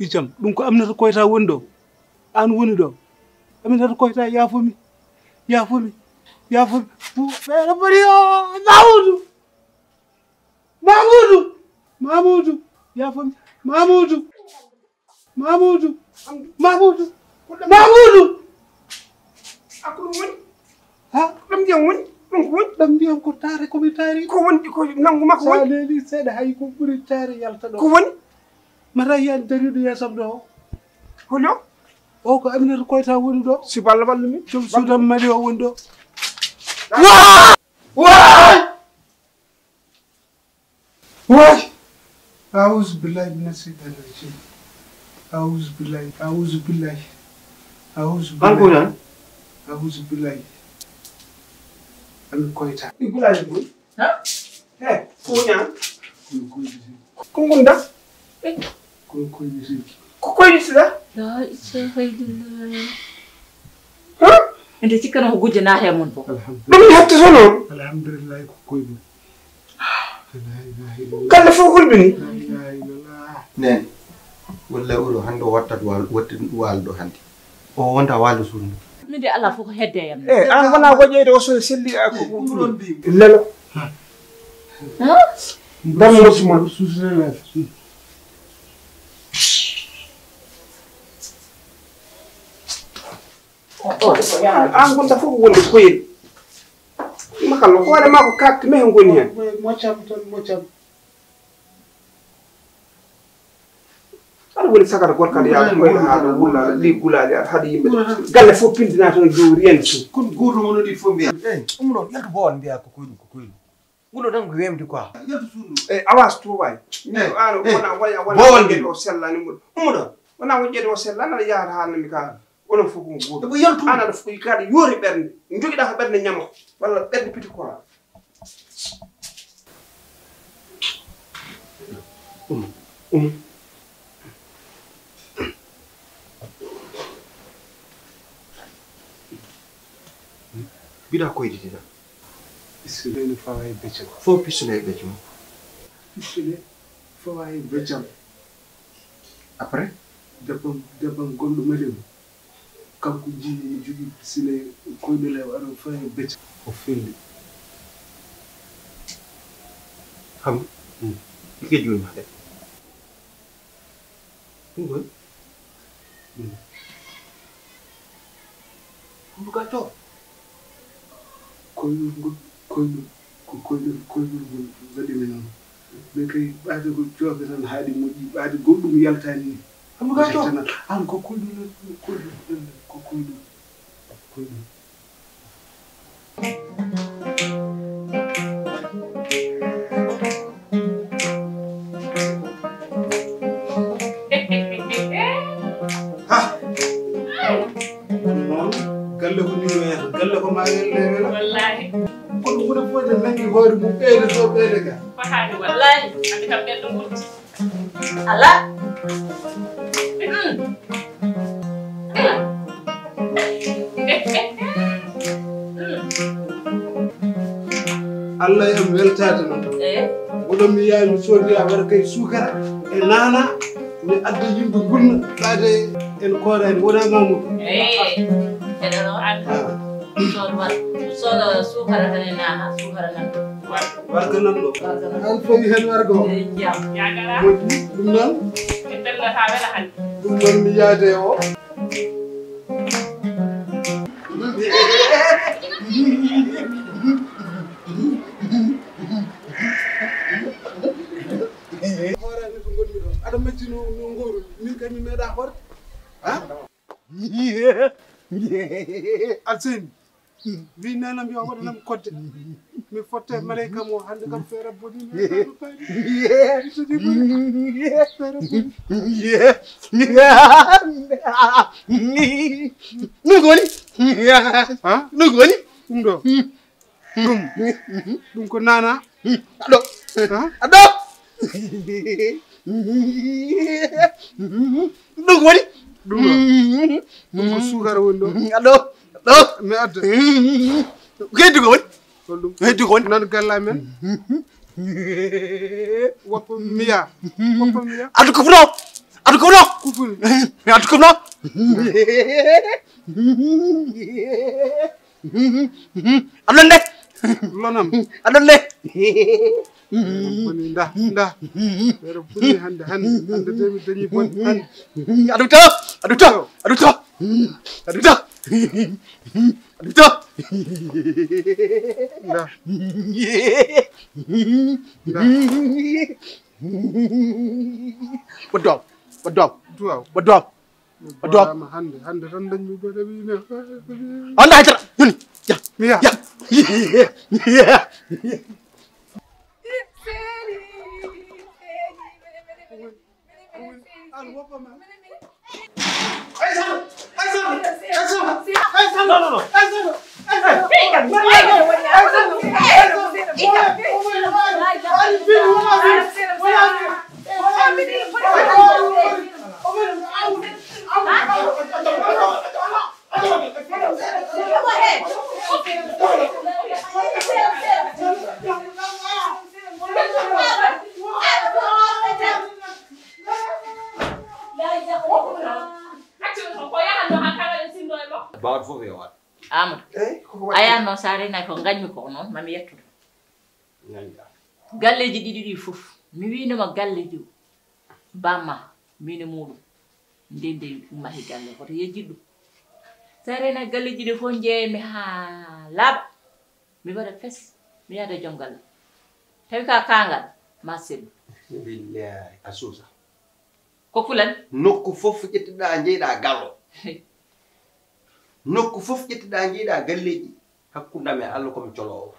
icam ɗum ko aminata koyta woni ɗo an woni ɗo aminata koyta yaafomi ɓeɗo mbaɗi o Mamoudou yaafomi Mamoudou akulu woni ha ɗum ndiyam woni ɗum ko woni ɗam ndiyam ko taare komi taari ko woni ko nangu makko woni sa leeli seeɗa hay ko ɓuri taare yalta ɗo ko woni mata yiyani dariɗo yeesam ɗo holo o ko aminata koyta woni ɗo si balla ballumi joom suudam mali o woni ɗo واي أعوذ بالله من الشيطان الرجيم أعوذ بالله أنا كويتا يقول على يقول ها ها كونيا كونغوندا كويس لا لا إله إلا الله ها أنت تكره وجود ناحية من فوق الحمد لله كويبو كلا فوق البني لا إله إلا الله نعم ولا أولو هندو واتد والدو هندي أو وانتا والدو سوري من دي الله فوق هدا يا من أنا وانا وجهي وصل سلي أكو لا لا ها دم مسمى سوسنا أنا كنت فوق ولا كويل ما خلوا قوة ما أبغى كات ما هم قنيا أنا أقول سكر قول كذي يا كويل هذا ولا لي قولا لي هذا يبى قال فوق بنت ناس يجورين شو كن غورو منو دي فومبيا أمرو يلتو بون بيا كوكويل غورو دم غيم دي كوا يلتو سونو أواز تروي أنا وانا بون دي وسلا نمر أمرو وانا وجد وسلا أنا يا هذا نمكان ولا فوق غورو دبو يلتو أنا فوق كذي يوري برن نجوي ده برن نيامو ولا برن بيتي كوا bida koy di dina isle faway beccam fo pisule beccu isle faway beccam après debam golluma dem kanko jini mi jogi pisile koydole waro faway beccam o felli xam ike joy ma def ngol buka to koyɗol ngol waɗimi noon mais kay ɓaade ko jooɓe tan haaɗi moƴƴi ɓaade goɗɗum yaltani ni an ko koyɗol galle ko ni wiyata galle ko ma yelle wallahi kono wona fode nangi hoore mum ɓeyde so ɓeyde ga fahani wallahi andi kam ɓen ɗum wutti ala Allah yam weltade noon oɗon mi yahi mi soodi a waɗa kay sukara e nana mi adda yimɓe gulna ɓaade en koorani wona mamoudou eɗen o anda soda sukara tan e nana sukara nan warga nan ɗo an fawi hen warga o jam yagara moƴƴi ɗum noon e dellata wela hande ɗum noon mi yaade o horani ko gonmi ɗo aɗa majji no ngooru min kay mi meeɗa horde ha alseni wi nanam yo waɗanam kodde mi fotte malayka mo hande kam feere boni ɗum ɗo ɗum ko nana aɗo ɗum woni ɗum ko sukara woni ɗo aɗo mi adda heddi ko woni ɗum heddi ko woni nan galla men woppa miya addu ko fuɗo adu ko no kufuri mi adu ko no adon de lonam adon de boni nda wero boni hande temi dañi bon hande adu to adu to adu to adu to adu to nda Wadom. ma hande tan dañmi bo debi ne Anda hajara yoni ya mi ya Baat foofu yow Amadou aya no sare na ko gañmi ko non mami yettude galleji ɗiɗi ɗi fof mi winoma galleji bamma mine muɗum ndende mahi galle koto yejjiɗ ɗum sare na galleji ɗi fof jeeymi ha laaɓa mi waɗa fes mi yada joom galle tawi ka kangal ma sellu billahi a suusa ko fulan nokku fof ƴettuɗa jeyɗa gallo nokku fof ƴettuɗa jeyɗa galleji hakkundam e Allah komi colowo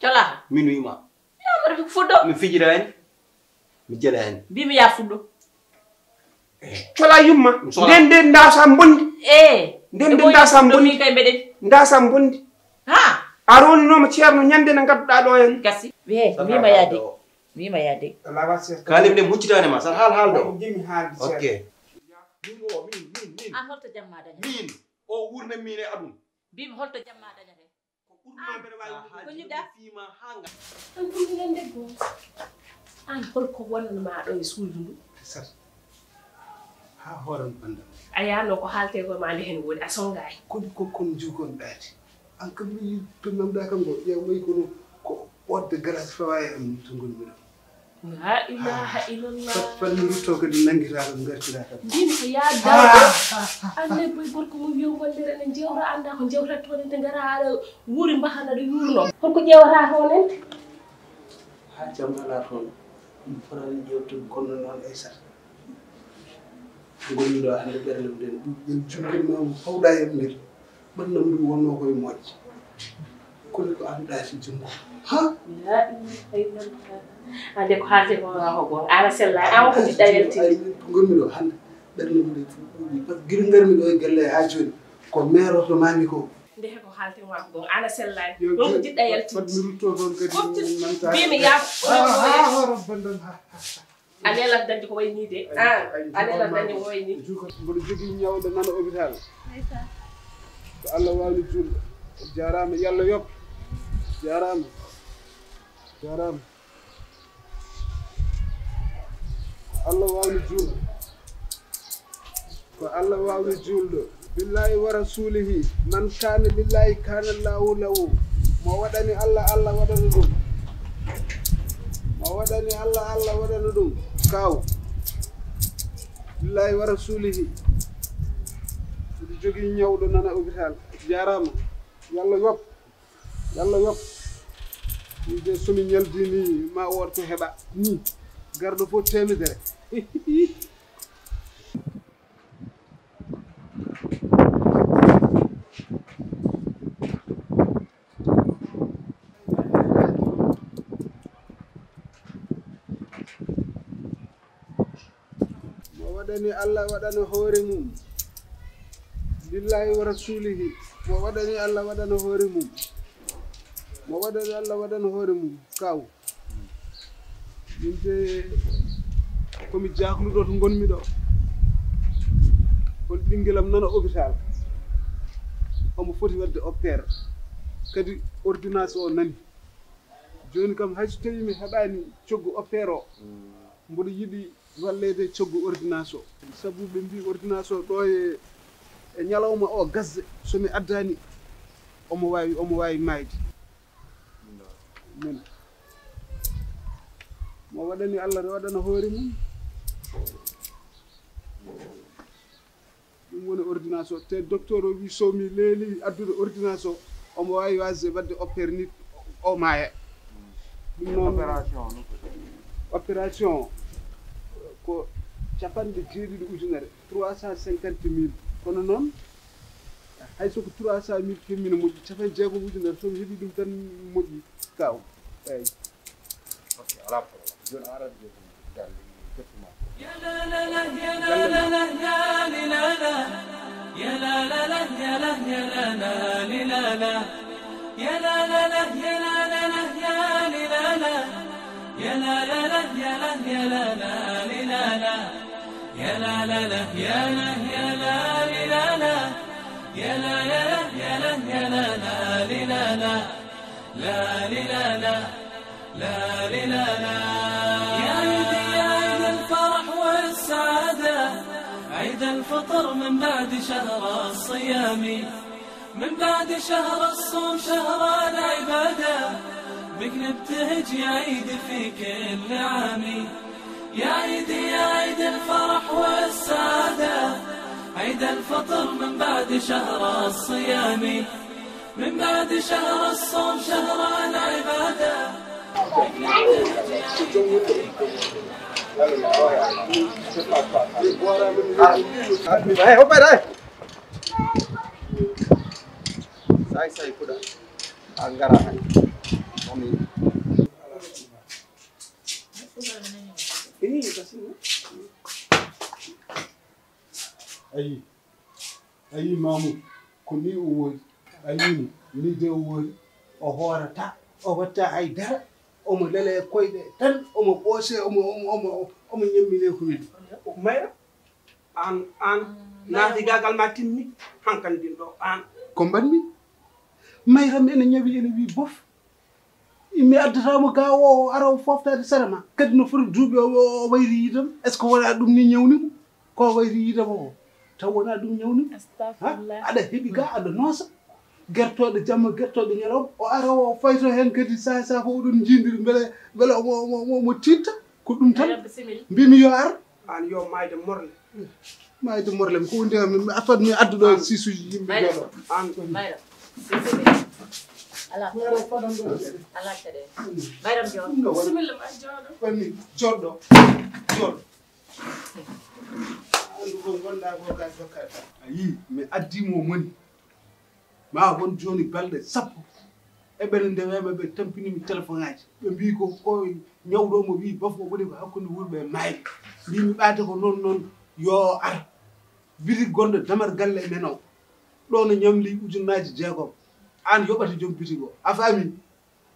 cola min wima yamata fuɗɗo mi fijirani mi jelani mbimi ya fuɗɗo cola yumma nden ndasa bondi nden ndasa bondi kay mbeɗen ndasa bondi ha a roninoma ceerno ñande ne gadduɗa ɗo hen gasi wiye mima yade kalim de muccitane ma san haal ɗo jimi haalde ok an holto jamma dañate min o wurna min e aduna mbimi holto jamma dañate ko ñidda fima hanga an kulɗinen debbo an holko wonnoma ɗo e suudu ndu sat ha horan bandam a yano ko haalte ko ma nde hen woni a songayi kodi ko kon jukon ɗaati an kam mi to namda kam go ƴewmoy kono ko ɓodde galas fawaye am to gonmi ɗo la ilaha illallah falmi rutto kadi nanguita kam gartira kam mbimi ko ya daw ande boy gorko mum wiyo wondere enen jewta anda ko jewta toon ente gara aɗa wuuri mbahana ɗo yurno holko ƴewata toon ente ha jam ala toon ɗum fotani ƴewtude kono noon ay sat gonmi ɗo hande ɓerle nden ƴen jungirma fawɗa e nder ɓannam ɗum wonno koye moƴƴe kono ko annduɗa si jungo ha la ilaha illallah ande ko haalte ko ko gon ana sella an ko jiɗɗa yaltide ko gonmi ɗo hande ɓernde mum nde fof ɗuuɗi par ce que guila garmi ɗo e galle ha joni ko maire oto mami ko nde ko haalte ko gon ana sellani ɗon ko jiɗɗa yaltide fat mi rutto toon kadi nanta mbimi ya horam bandam ha a lelat dañde ko wayni de a lelat dañde ko wayni mboɗo jogui ñawɗo nana hôpital ko Allah wawni julɗo jarama yallah yoɓ jarama Allah wawni julɗo ko Allah wawni julɗo billahi wa rasulihi man kana lillahi kana Allahu lahu mo waɗani Allah Allah waɗana ɗum mo waɗani Allah Allah waɗana ɗum kaw billahi wa rasulihi mbiɗo jogui ñawɗo nana hôpital jarama yallah yoɓ de somi ñaldini ma wot ko heɓa ni garɗo fof temedere mo waɗani Allah waɗana hoore mum billahi wa rasulihi mo waɗani Allah waɗana hoore mum mo waɗani Allah waɗana hoore mum kaw min de komi jakluɗo to gonmi ɗo hol ɓinguelam nana hôpital omo foti wadde opére kadi ordonnance o nani joni kam hayso tawi mi heɓani coggu opére o mboɗo yiɗi wallede coggu ordonnance o sabu ɓe mbi ordonnance o ɗo e ñalawma o gasde somi addani omo wawi mayde min mo waɗani Allah waɗana hoore mum ɗum woni ordonnance o te docteur o wi somi leeli addude ordonnance o omo wawi wasde wadde opére ni o maaya ɗum noon opération ko 700.000 350.000 kono noon hay soko 300.000 femmina moƴƴi 600.000 somi heeɓi ɗum tan moƴƴi kaw eyi ala joni arande galle kettuma يا لا لا لا يا لا لا لا يا لا لا لا يا لا لا يا لا لا لا يا لا لا لا يا لا لا لا يا لا يا لا لا لا يا لا يا لا لا يا لا يا لا يا لا يا لا لا لا لا لا لا لا يا عيدي يا عيد الفرح والسعادة عيد الفطر من بعد شهر الصيام من بعد شهر الصوم شهر العبادة بك نبتهج يا عيد في كل عام يا عيدي يا عيد الفرح والسعادة عيد الفطر من بعد شهر الصيام من بعد شهر الصوم شهر العبادة Sai kuda angara mami ini kasih ayi mamu ko ni o woni ayini ni de o woni o horata o watta haydara omo lele koyɗe tan omo ɓoose omo ñammine ko wiɗi mayra an naati gagal ma timmi hankan din ɗo an ko mbanmi mayram ene ñawi ene wi bof mi addatamo ga o ara o foftade sara ma kadi no foti duuɓi o wayri yidam est ce que wona ɗum ni ñawnimo ko wayri yidam o taw wona ɗum ñawnimo aɗa heeɓi ga aɗa noosa gertoɗe jamma gertoɗe ñalawma o ara o fayto hen kadi sa fof oɗon jindiri beele omo titta ko ɗum tan mbimi yo ar an yo mayde morle ko wonde mi afat mi adduɗo sisuji yimɓe joɗo an mayra ala kede mayram joɗo bisimilla ma joɗo koni joɗɗo andu ko gonɗa ko ka jokkata ayi mi addimo moni ma won joni balɗe sappo eɓene ndewema ɓe tampinimi téléphone aji ɓe mbi ko ñawɗomo wi baf o woni ko hakkude wurɓe e mayre mbimi ɓaade ko noon yo ar biri gonɗo damar galle men o ɗo no ñamli ujunnaji 6 an yoɓata joom bitigo a faami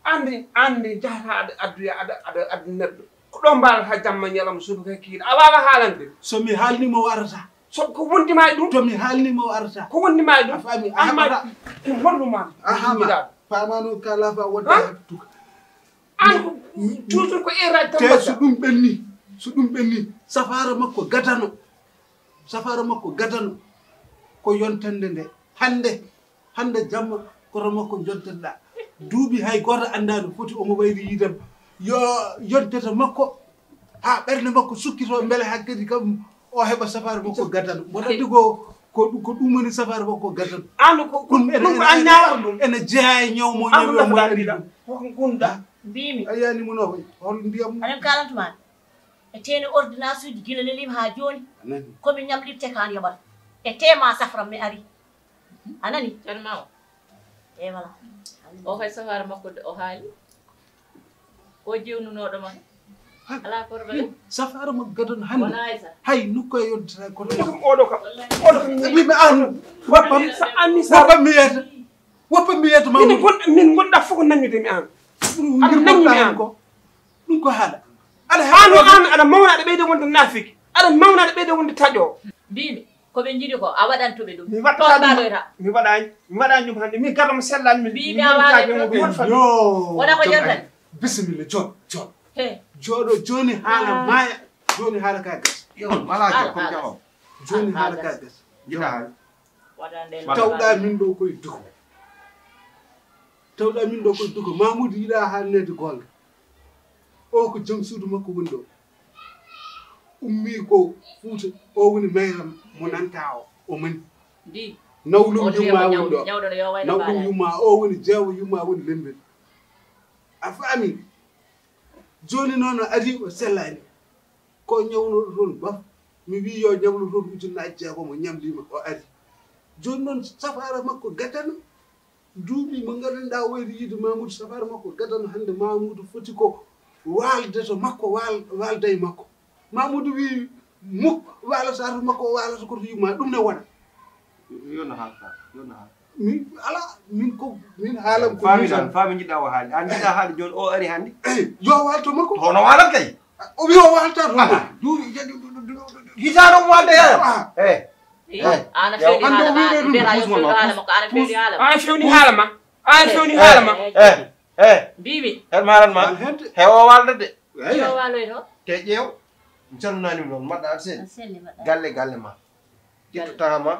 andi jahata aɗa adduya aɗa neɗɗo ko ɗo mbalata jamma ñalam suudu ka kiiɗa a wawa haalande somi haalnima o arata so ko wondima ɗum tomi haalnima o arata ko wondima ɗum a faami ahmad holluma ahama famano kala fa wonta tuka an toujours ko era te so ɗum ɓenni safara makko gadano ko yontande nde hande jamma koto makko jonteɗa duuɓi hay goto andano foti omo wayri yidam yo yontata makko ha ɓerde makko sukkito beele hakkadi kam o heɓa safara makko gadano mboɗa andi ko ɗum woni safara makko gadano an ko ɗum anñawa ɗum ene jeeya e ñawmo ñawiɗa ko gonɗa mbimi a yani muno hol ndiyam aɗa kalantuma e tene ordonnance uji gila lelima ha joni komi ñamɗirte kan yoɓata e tema safram mi ari anani tan mawa e wala o kay safara makko o haali o jewnunoɗo ma ala probléme safara makko gadano hande wona aysa hay nokko e yontata kono oɗo kam wiɓe an woppam mi yeyta min gonɗa fof ko naññudemi an aɗa naññumi an ko ɗum ko haala aɗa mawna aɗa ɓeyde wonde nafiki aɗa mawna aɗa ɓeyde wonde taƴo mbimi koɓe jiiɗi ko a waɗantoɓe ɗum mi waɗani ɗum hande mi gadam sellani mbimi a waɗa yo wona ko jontani bisimilla jooɗo joni haala maaya joni haala ka gas yo malajo ko jaw joni haala ka gas jida hal tawɗa min ɗo koye duko tawɗa min ɗo koye duko Mamoudou yiɗa haalnede gonga o ko joom suudu makko woni ɗo ummi ko Fouta o woni mayra mo nanta o mani nawlum yumma woni ɗo nawlum yumma o woni jeewo yumma woni lembel a faami joni noon ari o sellani ko ñawnoɗo toon baf mi wi yo ñawno toon ujunnaji jeegom o ñamdima o ari joni noon safara makko gadano duuɓi mo gandanɗa wayri yiide Mamoudou safara makko gadano hande Mamoudou foti ko walde to makko walda e makko Mamoudou wi muk walata to makko walata koto yumma ɗum ne wona yonna haalta min ala min ko min haalam ko fami jiɗɗa o haali an jiɗɗa haali joni o ari hannde yo walto makko hono walat kay o wi o walta to duuɓi hitano mo walde hen ana fewni haala ma mbiɓi hen maranma he o walda de yo waloy to te ƴeew calnanimi noon mbaɗɗa an seeɗi galle ma ƴettotama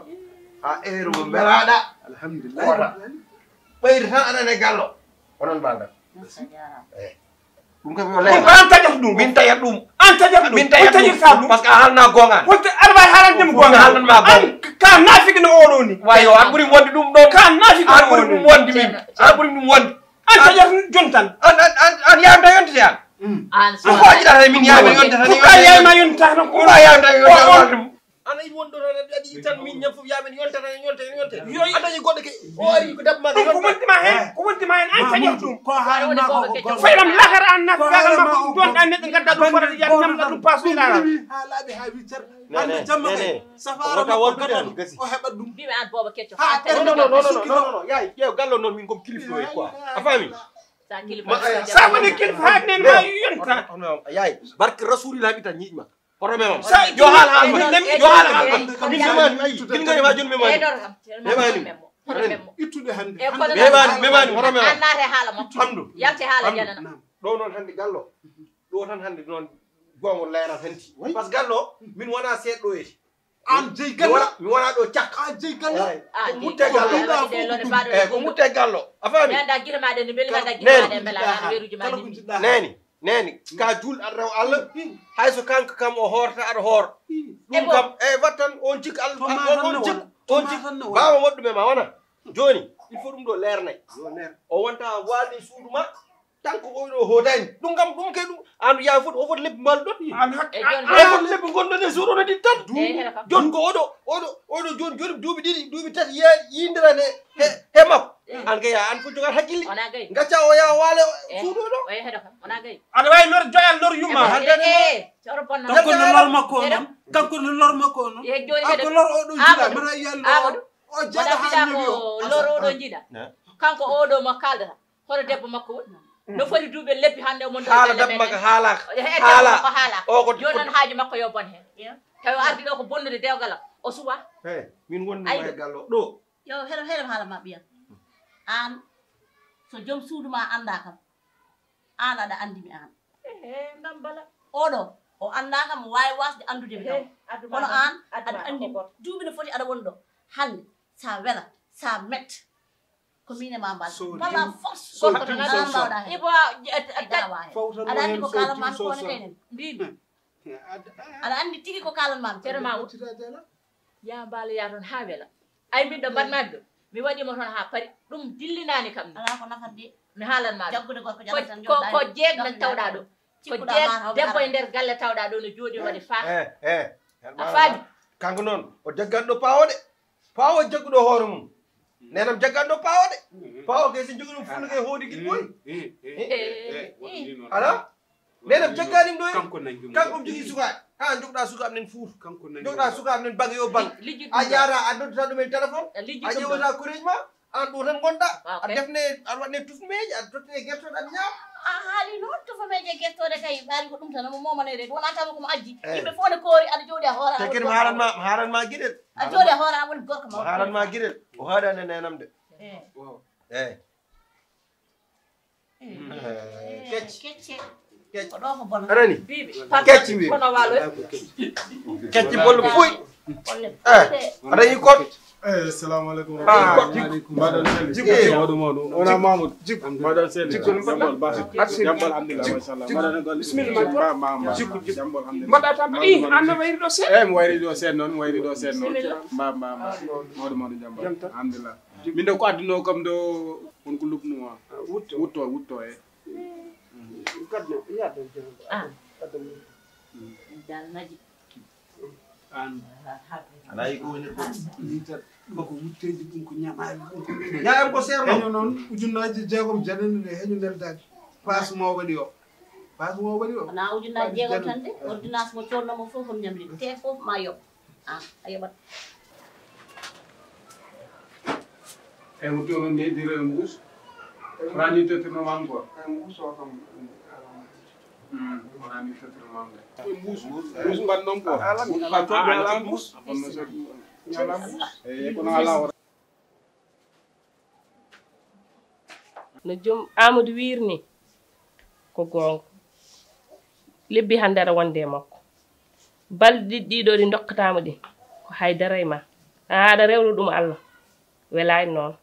ha heure mo mbelaɗa alhamdulillah ɓeyde tan aɗane gallo onon mbaldat ɗum kam yo ko an tajat ɗum min tayat ɗum an tajat ɗum min tayat ɗum par ce que a haalna gonga wonte aɗa wawi haalandema gonga haalnanma gonga ka naafiki no oɗo ni wayo an ɓuuri wonde ɗum ɗon ka naafiki an ɓuuri ɗum wonde min an ɓuuri ɗum wonde an tajat jon tan an yamta yontete an ko jiɗata min yama yontata ni ka yama yontata ko yamta yontata ana yi wonɗo tan aɗa tan min ñam fof yamen yontata yonte yo adañi goɗɗo ke o ari ko dabma ko wontima hen an tajat ɗum ko haalna ko fayram lakara an nafi gagal makko ɗum ɗon an neɗɗo gadda ɗum forata yiyat ñamɗa ɗum passe ilala haalaɓe ha wiccar hande jamma kay safara makko gadano o heɓat ɗum mbiɓe an booba kecco non yaay ƴeew gallo noon min komi kilifa e quoi a faami sa woni kilifa haɗnen ma yonta yaay barke rasulillah ɓita ñiiƴma problème am yo haal min memani ayi kilngani ma joni memani ittude hande memani problème am annate haala mo hamdu yalte haala janana ɗo noon hande gallo ɗo tan hande noon gongo leerat henti par ce que gallo min wona seeɗɗo eti an jeyi gallo mi wona ɗo cak an jeyi gallo ko mutte gallo ko mutte gallo a faami nda guila maɗe ne beeli nda guila maɗe mbelaɗa weruji ma neni ka julɗo aɗa rew Allah hayso kanko kam o horta aɗa hoor ɗum kam e wattan on cikku Allah on cikku bawa woɗɗume ma wona joni il faut ɗum ɗo leernay o wonta walni suudu ma tanko oyɗo hootani ɗum kam ɗum kay ɗum an yaa foti o foti lebbi mbalɗon o foti lebbi gonɗon e suudu ono ɗi tan joni ko oɗo joni duuɓi ɗiɗi duuɓi tati yindirane he makko an kay an fo jogat hakkille gacca o yaa waale suudu ɗo aɗa wawi lor joyal lor yumma kanko no lor makko o noon kanko no lor makko o noon ako lor oɗo jiɗa mbaɗa yiyallo o jaɗa ha ñoɓi o lor oɗo jiɗa kanko oɗo mo kaldata hoto debbo makko woni no foti duuɓe lebbi hande o haala dabba makko haala o ko joni noon haaju makko yo bon hen tawi ardi ɗo ko bonnude dewgalam o suwa min wonde ma gallo ɗo yo heɗem haala ma ɓiyam an so joom suudu ma anda kam an aɗa andimi an ngam bala oɗo o anda kam wawi wasde andude mi kam kono an aɗa andi duuɓi no foti aɗa woni ɗo hande sa wela sa mette ko mine ma mbal bala force ko to ngala mbawɗa hen ibo aɗa andi ko kalan mami kone kaynen mbiɓe aɗa andi tigi ko kalan mami ceerno ma ya mbala ya toon ha wela ay min ɗo mbaɗmami ɗo mi waɗimo toon ha paari ɗum dillinani kam ala ko nafat de mi haalanma jaggude gorko jaɓata tan ko jeeg nan tawɗa ɗo ko jeeg debbo e nder galle tawɗa ɗo no jooɗi waɗi fa a faami kanko noon o jagganɗo pawo de pawo jagguɗo hoore mum nenam jagganɗo pawo de pawo kay so jogui ɗum fullo kay hoodi guiɗi boy ala nenam jagganim ɗo kanko jogui sukaɓe ha jogɗa sukaɓe nen fuutu jogɗa sukaɓe nen bagge yo bagge a jaara a noddata ɗumen téléphone a ƴewata koreji ma an ɗo tan gonɗa a defne aɗa waɗne tufmeji aɗa tottine guertoɗe aɗa ñaama a haali noon tufameje guertode kay ɓaari ko ɗum tan mo momanede wona tama komo addi yimɓe fof ne koori aɗa jooɗi a hoora te kadi mi haaranma gueɗel a jooɗi a hoora a woni gorko ma haaranma gueɗel o haɗane nenam de kecce ko ɗo ko bona arani bibi kecci mbi kono walo kecci bollu fuy olle aɗa yi kot assalamu alaikum madam Sall Modou ona Mamoud madam Sall jambal ba jambal alhamdulillah machallah madam bismillah ma jambal alhamdulillah mbaɗa tan anno wayri ɗo seeɗa mi wayri ɗo seeɗa noon mi wayri ɗo seeɗa noon Modou jambal alhamdulillah min ɗo ko adduno kam ɗo wonko lubnuma wutto e gadno yaɗo dal naji ala yi ko woni litre bako wutteji ɗum ko ñamaali ɗum ko ñaam ko serno heño noon ujunnaji jeegom janani nde heño ndeldaki passe mo waɗi o wona ujunnaji jeegom tan de ordonnance mo coonnomo fof on ñamri te fof ma yoɓ a yoɓat e wutto noon nedire e mbuus rani tettirnoma encore mbuus o kam rani tettirnoma mbuus mbannom ko ala mbuus no joom Amadou wirni ko gonga lebbi hande aɗa wonde e makko balɗe ɗiɗo ɗi dokkatama ɗi ko haydara e ma aɗa rewlo ɗum Allah welani noon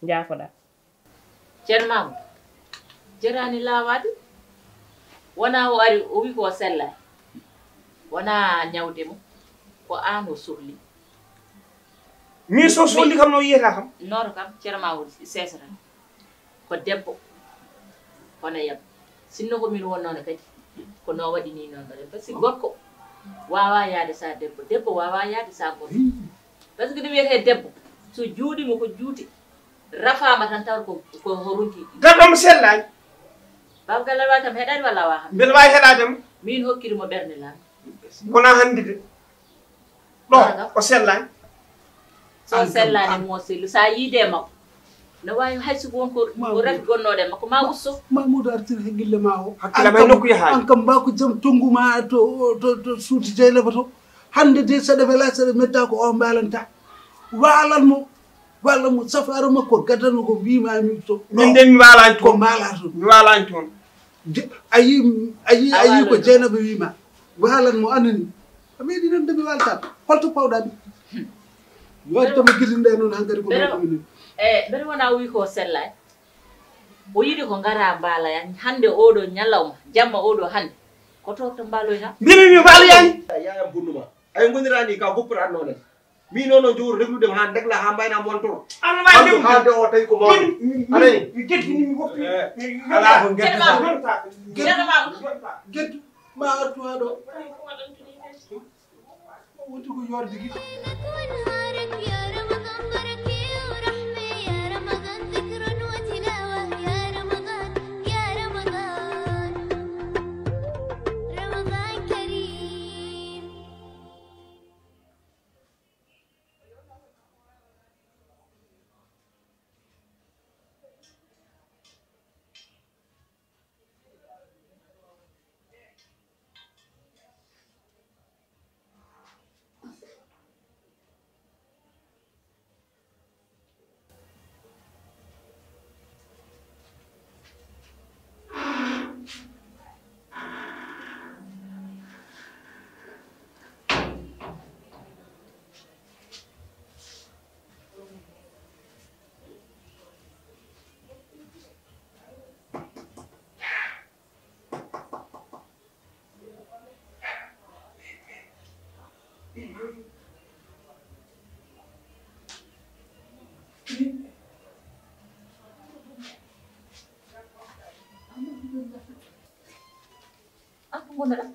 jaafoɗa ceerno Mamadou jarani lawade wona o ari o wi ko sellani wona ñawdemo ko an o sohli min so sohli kam no yiyata kam noto kam ceerno Mamadou sesata ko debbo hono yam sinno ko min wonnono kadi ko no waɗi ni noon kadi par ce que gorko wawa yaade sa debbo wawa yaade sa gorko par ce que ɗum wiyete debbo so juuɗimo ko juuti rafama tan taw ko horunki gaɗɗomo sellani babgal aɗa wawi kam heɗade walla awa ham mbeɗa wawi heɗademo min hokkirimo ɓerde laami wona hande de ɗo o sellani so sellani mo sellu sa yiide makko no wawi hayso wonko o rafi gonnode makko ma usso Mamoudou artiri he gille ma o hakkille may nokku yahaani an kam mbako jaam tonguma to suuti jeylaba to hande de saɗa wela saɗa metta ko o mbalanta walanmo safaro makko gaddano ko mbimami to min de mi walani ko toon mbala toon mi walani toon ayi ko Dieynaba wima walanmo anani a meeɗi noon demi walta holto pawɗami wattama guitinde noon hankkadi ko ɗoɗumini mbeɗa wona wi ko sellani o yiɗi ko gara mbaalaya hande oɗo ñalawma jamma oɗo hande ko torto mbaloyta mbimi mi waliyani yayam bonnuma ay gondirani ka goppurat noon mi noon no jowru reglude ha degla ha mbayna montoro an wawi hande haalde o tawi ko mawɗo anani mi jettini mi woppi ala ko ceerno Mamadou gueddu ma artu ha ɗo wonti ko yorde gui gonnoɗa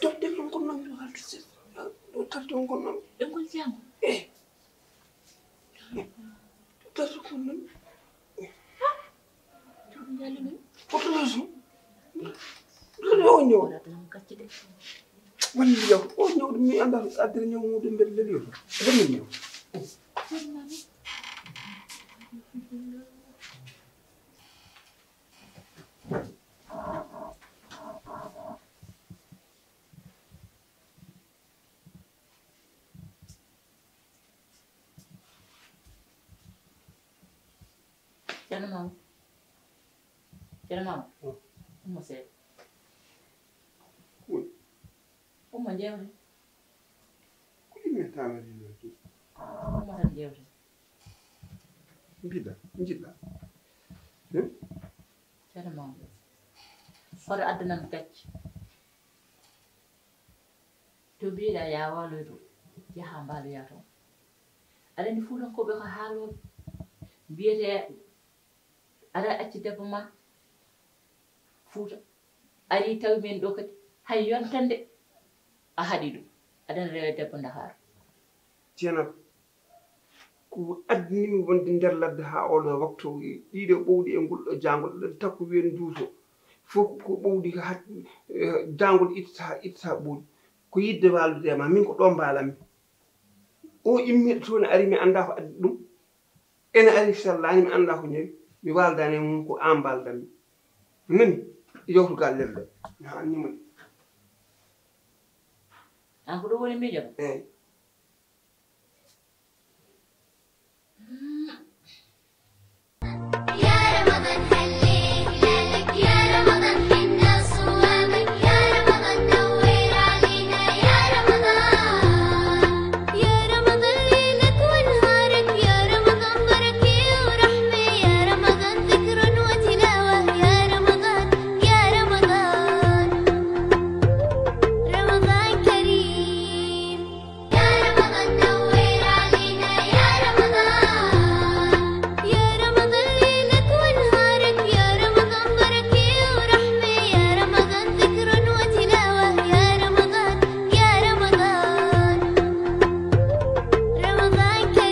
toɓde ɗon ko noon ɗo haltu ɗo tarde on kon noon ɗengol jamo tarde kon noon jalimi otoraso ɗoɗo o ñaw waɗatanam gacce de wonni yaw o ñawɗo mi anda addere ñaw muɗum mbeɗa leli yoto wonni ñaw Ceerno Mamadou Umma se. Ui. Umma jewte. Ko ɗimme tamati no tu. Umma tan jewte. Mbiɗa, jiɗɗa. Ceerno Mamadou. Hoto addanan gacce. To mbiɗa ya waloyto yaha mbaaloya toon. Aɗa andi Fuutankoɓe ko haaloɓe mbiyete aɗa acci debbo ma Fuuta ari tawi men ɗo kadi hay yontande a haɗi ɗum aɗana rewe debbo Ndakaaru Jeanat ko addinimi wonde nder ladde ha oɗo waktu ɗiɗo ɓowɗi e ngol ɗo jangol ɗo takko wiyen duuto fof ko ɓowɗi ko hat jangol ittata ɓowɗi ko yidde wallude ma min ko ɗo mbalami o immiɗo toon ari mi anda ko addi ɗum ene ari sellani mi anda ko ñawi mi waldani mum ko an mbaldami nani yewtugal lelde mi hannima ɗum an ko ɗum woni miijo eyyi